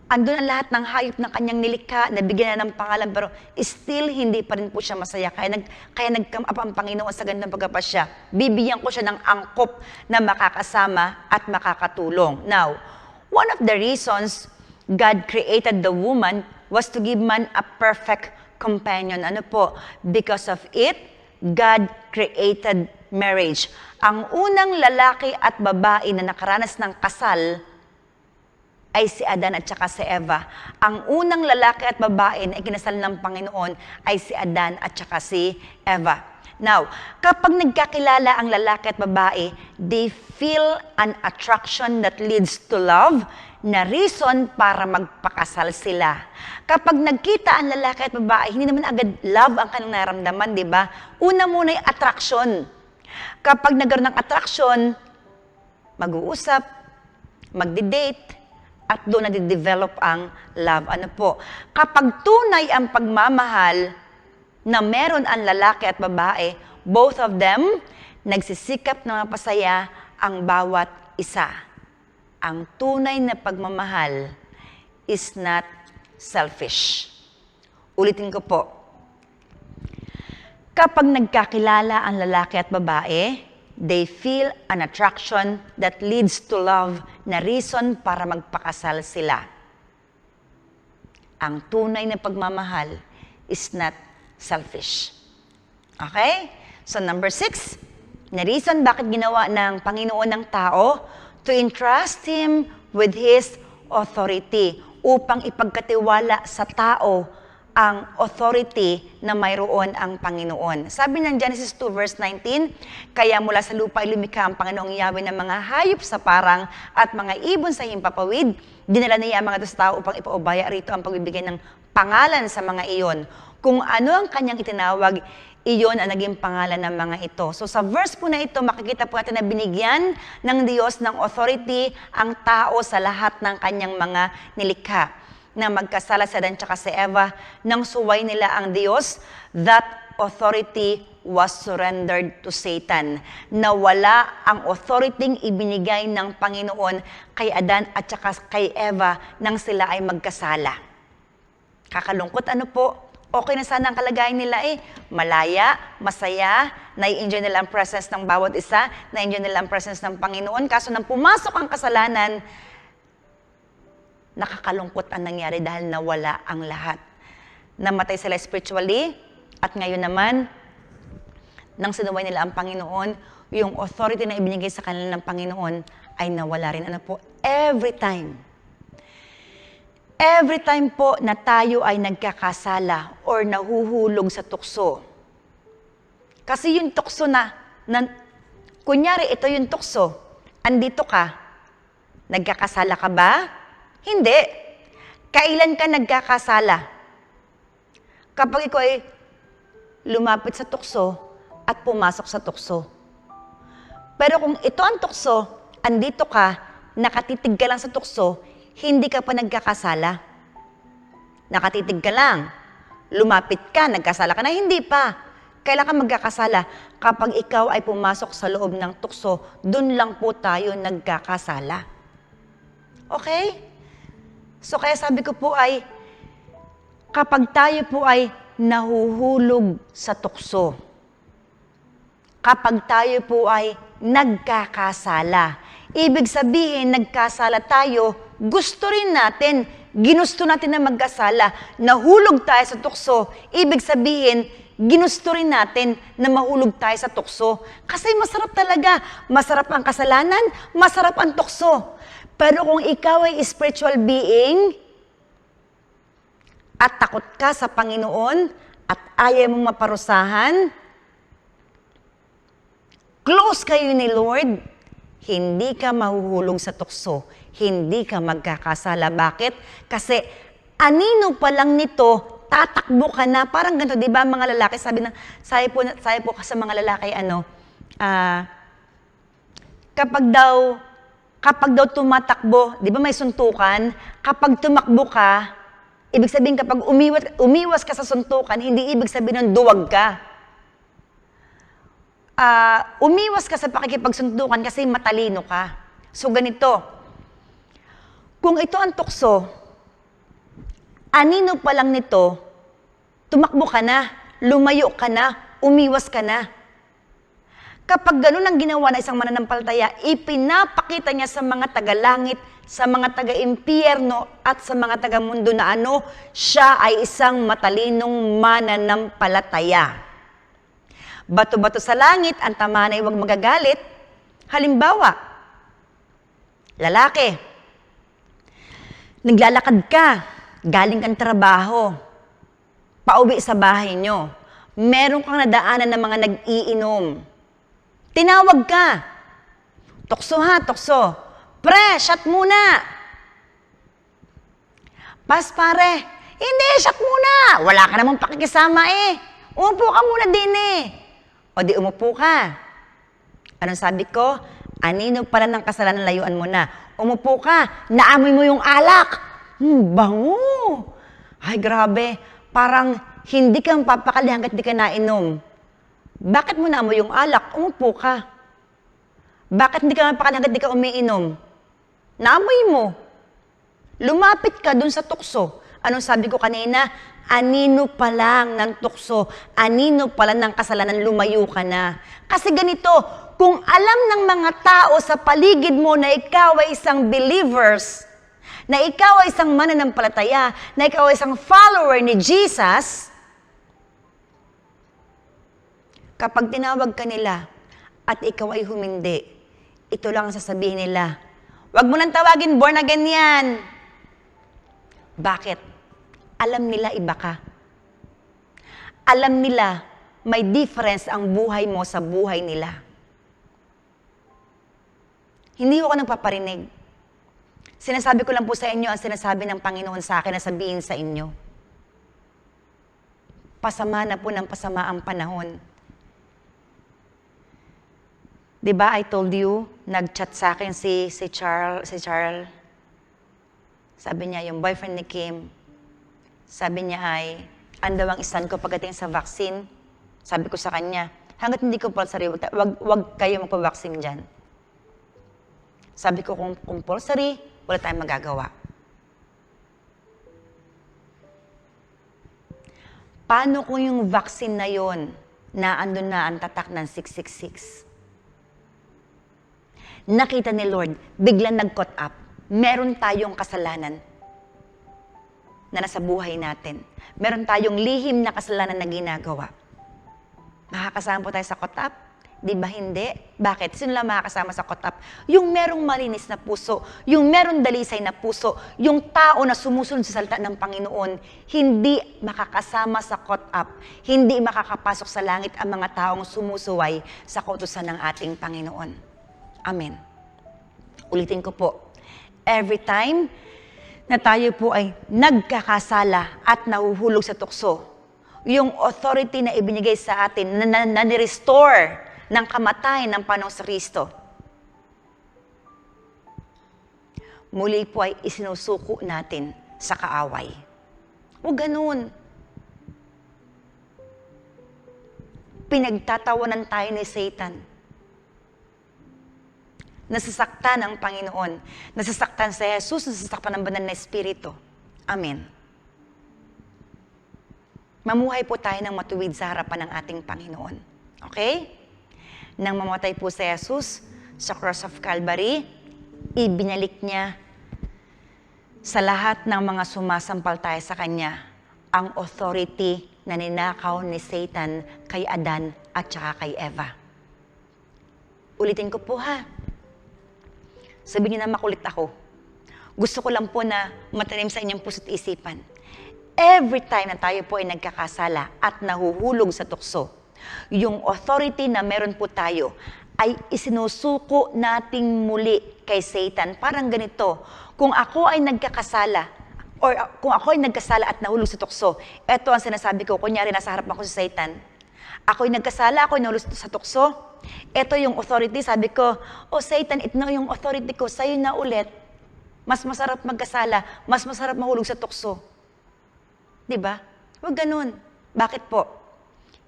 Andun ang lahat ng hayop ng kanyang nilikha, nabigyan na ng pangalan, pero still hindi pa rin po siya masaya. Kaya nag-come up ang Panginoon sa gandang pagkapasya. Bibigyan ko siya ng angkop na makakasama at makakatulong. Now, one of the reasons God created the woman was to give man a perfect companion. Ano po? Because of it, God created marriage. Ang unang lalaki at babae na nakaranas ng kasal ay si Adan at saka si Eva. Ang unang lalaki at babae na ikinasal ng Panginoon ay si Adan at saka si Eva. Now, kapag nagkakilala ang lalaki at babae, they feel an attraction that leads to love, na reason para magpakasal sila. Kapag nagkita ang lalaki at babae, hindi naman agad love ang kanilang naramdaman, di ba? Una muna yung attraction. Kapag nagkaroon ng attraction, mag-uusap, magdi-date, at doon nade-develop ang love. Ano po? Kapag tunay ang pagmamahal na meron ang lalaki at babae, both of them, nagsisikap na mapasaya ang bawat isa. Ang tunay na pagmamahal is not selfish. Ulitin ko po. Kapag nagkakilala ang lalaki at babae, they feel an attraction that leads to love, na reason para magpakasal sila. Ang tunay na pagmamahal is not selfish. Okay? So number 6, na reason bakit ginawa ng Panginoon ng tao, to entrust Him with His authority, upang ipagkatiwala sa tao ang authority na mayroon ang Panginoon. Sabi ng Genesis 2 verse 19, kaya mula sa lupa ay lumikha ang Panginoong Yahweh ng mga hayop sa parang at mga ibon sa himpapawid. Dinala niya ang mga sa tao upang ipaubaya rito ang pagbibigay ng pangalan sa mga iyon. Kung ano ang kanyang itinawag, iyon ang naging pangalan ng mga ito. So sa verse po na ito, makikita po natin na binigyan ng Diyos ng authority ang tao sa lahat ng kanyang mga nilikha. Na magkasala si Adan at si Eva, nang suway nila ang Diyos, that authority was surrendered to Satan. Nawala ang authority ibinigay ng Panginoon kay Adan at saka kay Eva nang sila ay magkasala. Kakalungkot, ano po? Okay na sana ang kalagayan nila malaya, masaya, nai-enjoy nila ang presence ng bawat isa, nai-enjoy nila ang presence ng Panginoon. Kaso nang pumasok ang kasalanan, nakakalungkot ang nangyari dahil nawala ang lahat. Namatay sila spiritually, at ngayon naman, nang sinuway nila ang Panginoon, yung authority na ibinigay sa kanila ng Panginoon ay nawala rin. Ano po? Every time po na tayo ay nagkakasala or nahuhulog sa tukso. Kasi yung tukso kunyari ito yung tukso, andito ka, nagkakasala ka ba? Hindi. Kailan ka nagkakasala? Kapag ikaw ay lumapit sa tukso at pumasok sa tukso. Pero kung ito ang tukso, andito ka, nakatitig ka lang sa tukso, hindi ka pa nagkakasala. Nakatitig ka lang. Lumapit ka, nagkasala ka na, hindi pa. Kailan ka magkakasala? Kapag ikaw ay pumasok sa loob ng tukso, dun lang po tayo nagkakasala. Okay? So kaya sabi ko po ay, kapag tayo po ay nahuhulog sa tukso, kapag tayo po ay nagkakasala, ibig sabihin nagkasala tayo, gusto rin natin, ginusto natin na magkasala, nahulog tayo sa tukso, ibig sabihin, ginusto rin natin na mahulog tayo sa tukso. Kasi masarap talaga, masarap ang kasalanan, masarap ang tukso. Pero kung ikaw ay spiritual being, at takot ka sa Panginoon, at ayaw mong maparusahan, close kayo ni Lord, hindi ka mahuhulog sa tukso, hindi ka magkakasala. Bakit? Kasi anino pa lang nito, tatakbo ka na. Parang ganito, di ba mga lalaki, sabi po sa mga lalaki, kapag daw tumatakbo, di ba may suntukan, kapag tumakbo ka, ibig sabihin kapag umiwas ka sa suntukan, hindi ibig sabihin ng duwag ka. Umiwas ka sa pakikipagsuntukan kasi matalino ka. So ganito, kung ito ang tukso, anino pa lang nito, tumakbo ka na, lumayo ka na, umiwas ka na. Kapag ganun ang ginawa na isang mananampalataya, ipinapakita niya sa mga taga-langit, sa mga taga-impyerno at sa mga taga-mundo na siya ay isang matalinong mananampalataya. Bato-bato sa langit, ang tamaan ay huwag magagalit. Halimbawa, lalaki, naglalakad ka, galing kang trabaho, pauwi sa bahay nyo, meron kang nadaanan ng mga nag-iinom. Tinawag ka, tukso ha, tukso. Pre, shot muna. Pas pare, hindi, shot muna. Wala ka namang pakikisama eh. Umupo ka muna din eh. O di umupo ka. Anong sabi ko? Anino pala ng kasalanan, layuan mo na. Umupo ka, naamoy mo yung alak. Bango. Ay grabe, parang hindi ka mapapakali hanggat di ka nainom. Bakit mo naamoy yung alak? Umupo ka. Bakit hindi ka mapakali hanggat di ka umiinom? Naamoy mo. Lumapit ka dun sa tukso. Anong sabi ko kanina? Anino pa lang ng tukso, anino pa lang ng kasalanan, lumayo ka na. Kasi ganito, kung alam ng mga tao sa paligid mo na ikaw ay isang believers, na ikaw ay isang mananampalataya, na ikaw ay isang follower ni Jesus, kapag tinawag ka nila at ikaw ay humindi, ito lang ang sasabihin nila, wag mo nang tawagin, born again yan. Bakit? Alam nila iba ka. Alam nila may difference ang buhay mo sa buhay nila. Hindi ko nagpaparinig. Sinasabi ko lang po sa inyo ang sinasabi ng Panginoon sa akin na sabihin sa inyo. Pasama na po ng pasama ang panahon. Diba, I told you, nag-chat sa akin si Charles. Sabi niya, yung boyfriend ni Kim, sabi niya ay, daw ang stand ko pagdating sa vaccine. Sabi ko sa kanya, hanggat hindi compulsory, wag kayo magpa-vaccine dyan. Sabi ko, kung compulsory, wala tayong magagawa. Paano kung yung vaccine na yon, na andun na ang tatak ng 666? Nakita ni Lord, biglang nag-caught up. Meron tayong kasalanan na nasa buhay natin. Meron tayong lihim na kasalanan na ginagawa. Makakasama po tayo sa caught up? Di ba hindi? Bakit? Sino lang makakasama sa caught up? Yung merong malinis na puso, yung merong dalisay na puso, yung tao na sumusunod sa salita ng Panginoon, hindi makakasama sa caught up. Hindi makakapasok sa langit ang mga taong sumusuway sa kautusan ng ating Panginoon. Amen. Ulitin ko po. Every time na tayo po ay nagkakasala at nahuhulog sa tukso. Yung authority na ibinigay sa atin, na ni-restore ng kamatayan ng Panginoong Kristo. Muli po ay isinusuko natin sa kaaway. O ganun. Pinagtatawanan tayo ni Satan. Nasasaktan ang Panginoon. Nasasaktan sa Jesus, nasasaktan ng banal na Espiritu. Amen. Mamuhay po tayo ng matuwid sa harapan ng ating Panginoon. Okay? Nang mamatay po si Jesus sa cross of Calvary, ibinalik niya sa lahat ng mga sumasampalataya sa Kanya ang authority na ninakaw ni Satan kay Adan at saka kay Eva. Ulitin ko po ha. Sabihin niyo na makulit ako. Gusto ko lang po na matanim sa inyong puso't isipan. Every time na tayo po ay nagkakasala at nahuhulog sa tukso, yung authority na meron po tayo ay isinusuko nating muli kay Satan. Parang ganito, kung ako ay nagkakasala, or kung ako ay nagkasala at nahulog sa tukso, eto ang sinasabi ko, kunyari nasa harap ako sa Satan, ako ay nagkasala, ako ay nahulog sa tukso, eto yung authority, sabi ko, oh Satan, ito na yung authority ko, sa'yo na ulit, mas masarap magkasala, mas masarap mahulog sa tukso. Diba? Huwag ganun. Bakit po?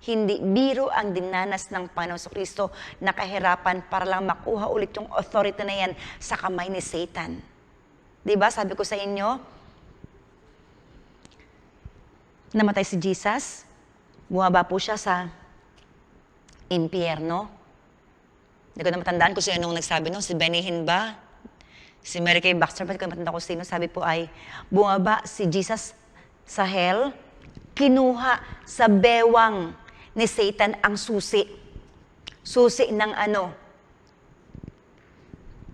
Hindi biro ang dinanas ng Panginoong Kristo na kahirapan para lang makuha ulit yung authority na yan sa kamay ni Satan. Diba? Sabi ko sa inyo, namatay si Jesus, bumaba po siya sa impyerno. Hindi ko na matandaan kung sino nung nagsabi, no? Si Benihin ba? Si Mary Kay Baxter, hindi ko na matandaan kung sino. Sabi po ay, bumaba si Jesus sa hell, kinuha sa bewang ni Satan ang susi. Susi ng ano?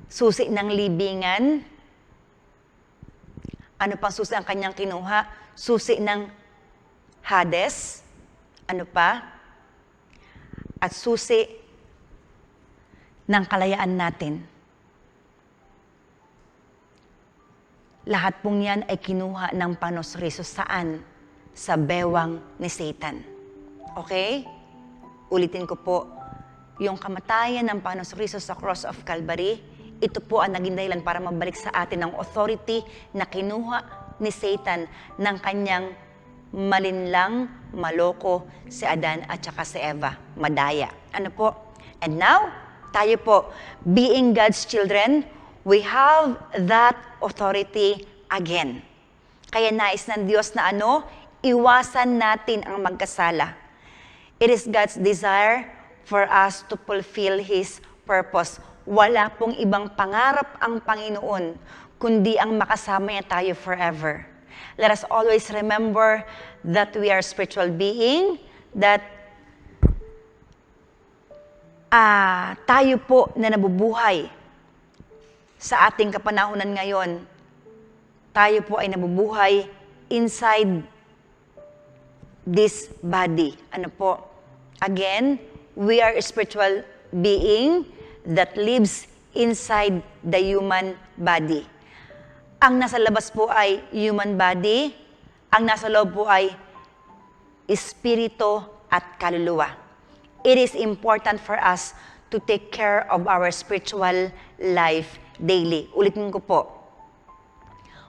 Susi ng libingan. Ano pang susi ang kanyang kinuha? Susi ng Hades. Ano pa? At susi ng kalayaan natin. Lahat pong yan ay kinuha ng Panginoong Kristo. Saan? Sa bewang ni Satan. Okay? Ulitin ko po, yung kamatayan ng Panginoong Kristo sa cross of Calvary, ito po ang naging dahilan para mabalik sa atin ang authority na kinuha ni Satan ng kanyang malinlang, maloko si Adan at saka si Eva, madaya. Ano po? And now, tayo po, being God's children, we have that authority again. Kaya nais ng Diyos na ano, iwasan natin ang magkasala. It is God's desire for us to fulfill His purpose. Wala pong ibang pangarap ang Panginoon, kundi ang makasama niya tayo forever. Let us always remember that we are spiritual being, that tayo po na nabubuhay sa ating kapanahunan ngayon, tayo po ay nabubuhay inside this body. Ano po? Again, we are a spiritual being that lives inside the human body. Ang nasa labas po ay human body, ang nasa loob po ay espiritu at kaluluwa. It is important for us to take care of our spiritual life daily. Ulitin ko po,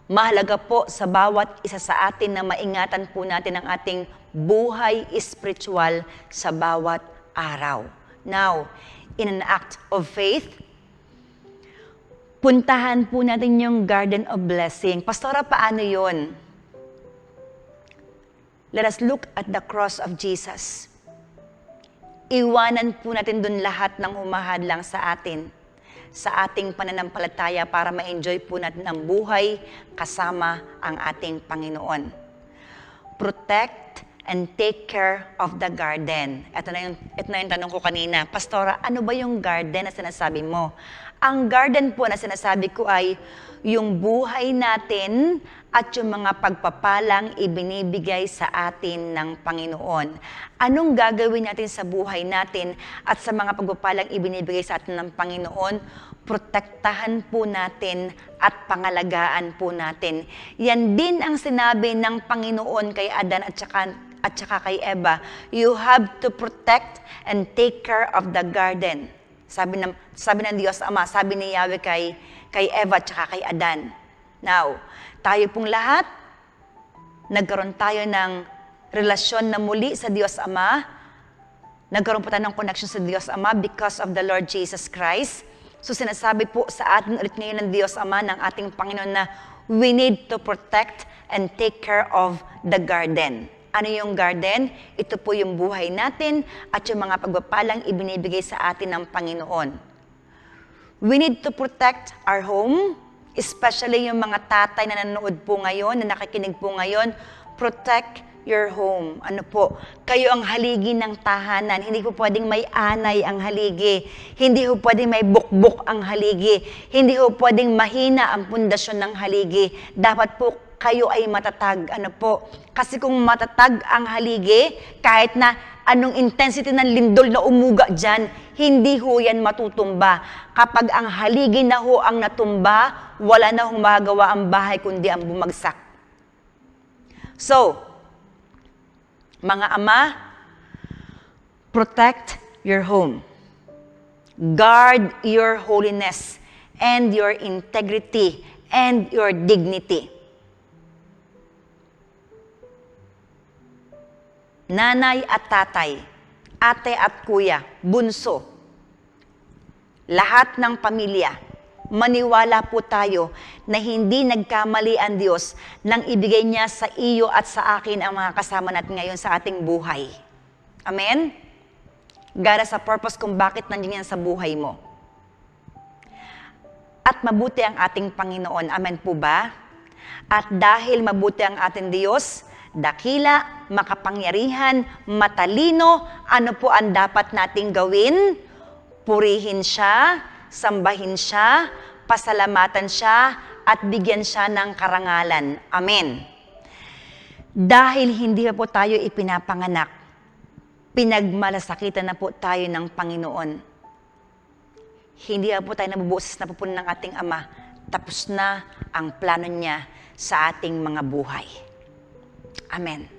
mahalaga po sa bawat isa sa atin na maingatan po natin ang ating buhay spiritual sa bawat araw. Now, in an act of faith, puntahan po natin yung Garden of Blessing. Pastora, paano yun? Let us look at the cross of Jesus. Iwanan po natin dun lahat ng humahadlang sa atin, sa ating pananampalataya para ma-enjoy po natin ang buhay kasama ang ating Panginoon. Protect and take care of the garden. Ito na yung tanong ko kanina. Pastora, ano ba yung garden na sinasabi mo? Ang garden po na sinasabi ko ay yung buhay natin at yung mga pagpapalang ibinibigay sa atin ng Panginoon. Anong gagawin natin sa buhay natin at sa mga pagpapalang ibinibigay sa atin ng Panginoon? protektahan po natin at pangalagaan po natin. Yan din ang sinabi ng Panginoon kay Adan at saka kay Eva. You have to protect and take care of the garden. Sabi ng Diyos Ama, sabi ni Yahweh kay Eva at saka kay Adan. Now, tayo pong lahat, nagkaroon tayo ng relasyon na muli sa Diyos Ama. Nagkaroon po tayo ng connection sa Diyos Ama because of the Lord Jesus Christ. So sinasabi po sa atin ulit ngayon ng Diyos Ama, ng ating Panginoon na we need to protect and take care of the garden. Ano yung garden? Ito po yung buhay natin at yung mga pagpapalang ibinibigay sa atin ng Panginoon. We need to protect our home, especially yung mga tatay na nanonood po ngayon, na nakikinig po ngayon. Protect your home. Ano po? Kayo ang haligi ng tahanan. Hindi po pwedeng may anay ang haligi. Hindi po pwedeng may bukbuk ang haligi. Hindi po pwedeng mahina ang pundasyon ng haligi. Dapat po kayo ay matatag. Ano po? Kasi kung matatag ang haligi, kahit na anong intensity ng lindol na umuga dyan, hindi ho yan matutumba. Kapag ang haligi na ho ang natumba, wala na hong magagawa ang bahay kundi ang bumagsak. So, mga ama, protect your home. Guard your holiness and your integrity and your dignity. Nanay at tatay, ate at kuya, bunso, lahat ng pamilya, maniwala po tayo na hindi nagkamali ang Diyos nang ibigay niya sa iyo at sa akin ang mga kasama natin ngayon sa ating buhay. Amen? God has a purpose kung bakit nandiyan yan sa buhay mo. At mabuti ang ating Panginoon. Amen po ba? At dahil mabuti ang ating Diyos, dakila, makapangyarihan, matalino, ano po ang dapat nating gawin? Purihin siya, sambahin siya, pasalamatan siya, at bigyan siya ng karangalan. Amen. Dahil hindi pa po tayo ipinapanganak, pinagmalasakitan na po tayo ng Panginoon. Hindi pa po tayo nabubusis na pupunan ng ating Ama. Tapos na ang plano niya sa ating mga buhay. Amen.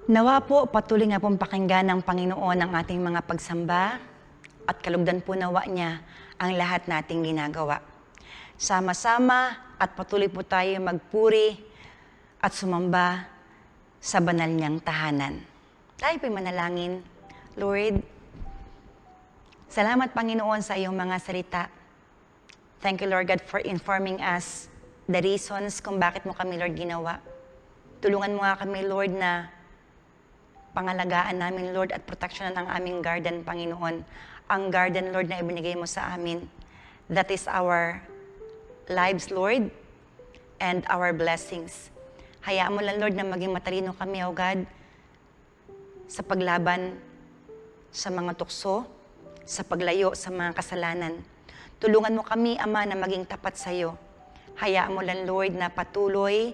Nawa po patuloy nga pong pakinggan ng Panginoon ang ating mga pagsamba at kalugdan po nawa niya ang lahat nating ginagawa. Sama-sama at patuloy po tayo magpuri at sumamba sa banal niyang tahanan. Tayo po'y manalangin. Lord, salamat Panginoon sa iyong mga salita. Thank you Lord God for informing us the reasons kung bakit mo kami Lord ginawa. Tulungan mo nga kami Lord na pangalagaan namin, Lord, at proteksyonan ang aming garden, Panginoon. Ang garden, Lord, na ibinigay mo sa amin. That is our lives, Lord, and our blessings. Hayaan mo lang, Lord, na maging matalino kami, O God, sa paglaban sa mga tukso, sa paglayo sa mga kasalanan. Tulungan mo kami, Ama, na maging tapat sa iyo. Hayaan mo lang, Lord, na patuloy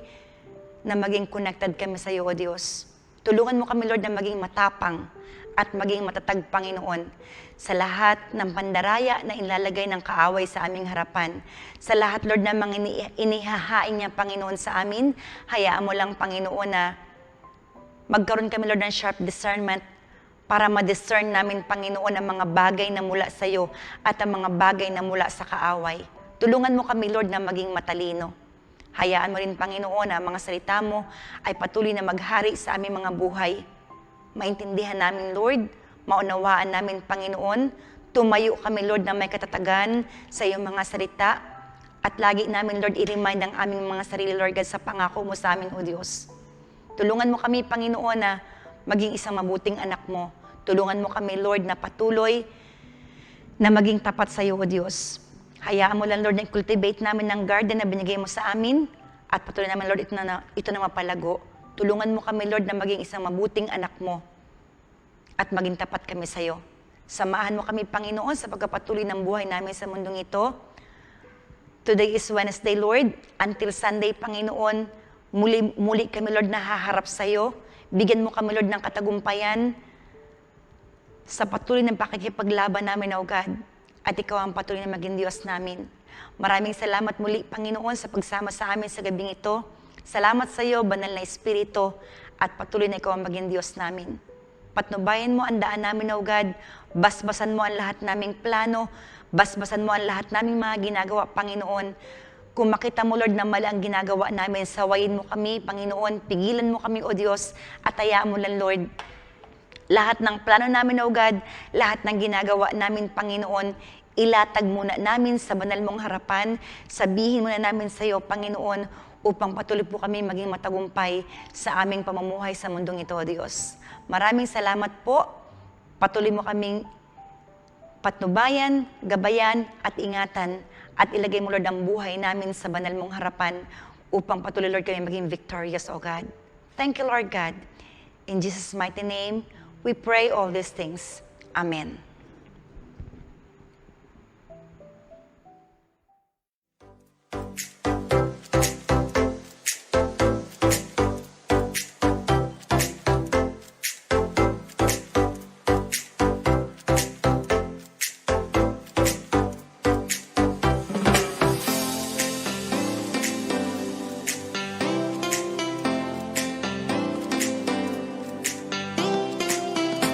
na maging connected kami sa iyo, O Diyos. Tulungan mo kami, Lord, na maging matapang at maging matatag, Panginoon, sa lahat ng pandaraya na ilalagay ng kaaway sa aming harapan. Sa lahat, Lord, na mga inihahain niya, Panginoon, sa amin, hayaan mo lang, Panginoon, na magkaroon kami, Lord, ng sharp discernment para ma-discern namin, Panginoon, ang mga bagay na mula sa iyo at ang mga bagay na mula sa kaaway. Tulungan mo kami, Lord, na maging matalino. Hayaan mo rin, Panginoon, na mga salita mo ay patuloy na maghari sa aming mga buhay. Maintindihan namin, Lord, maunawaan namin, Panginoon, tumayo kami, Lord, na may katatagan sa iyong mga salita at lagi namin, Lord, i-remind ang aming mga sarili, Lord God, sa pangako mo sa amin, O Diyos. Tulungan mo kami, Panginoon, na maging isang mabuting anak mo. Tulungan mo kami, Lord, na patuloy na maging tapat sa iyo, O Diyos. Hayaan mo lang, Lord, na cultivate namin ng garden na binigay mo sa amin at patuloy namin, Lord, ito na mapalago. Tulungan mo kami, Lord, na maging isang mabuting anak mo at maging tapat kami sa iyo. Samahan mo kami, Panginoon, sa pagpapatuloy ng buhay namin sa mundong ito. Today is Wednesday, Lord. Until Sunday, Panginoon, muli kami, Lord, na haharap sa iyo. Bigyan mo kami, Lord, ng katagumpayan sa patuloy ng pakikipaglaban namin, O God. At ikaw ang patuloy na maging Diyos namin. Maraming salamat muli, Panginoon, sa pagsama sa amin sa gabing ito. Salamat sa iyo, Banal na Espiritu, at patuloy na ikaw ang maging Diyos namin. Patnubayan mo ang daan namin, O God. Basbasan mo ang lahat naming plano. Basbasan mo ang lahat naming mga ginagawa, Panginoon. Kung makita mo, Lord, na mali ang ginagawa namin, sawayin mo kami, Panginoon. Pigilan mo kami, O Diyos, at hayaan mo lang, Lord, lahat ng plano namin, O God, lahat ng ginagawa namin, Panginoon, ilatag muna namin sa banal mong harapan. Sabihin muna namin sa iyo, Panginoon, upang patuloy po kami maging matagumpay sa aming pamumuhay sa mundong ito, O Diyos. Maraming salamat po. Patuloy mo kaming patnubayan, gabayan, at ingatan. At ilagay mo, Lord, ang buhay namin sa banal mong harapan upang patuloy, Lord, kami maging victorious, O God. Thank you, Lord God. In Jesus' mighty name, we pray all these things. Amen.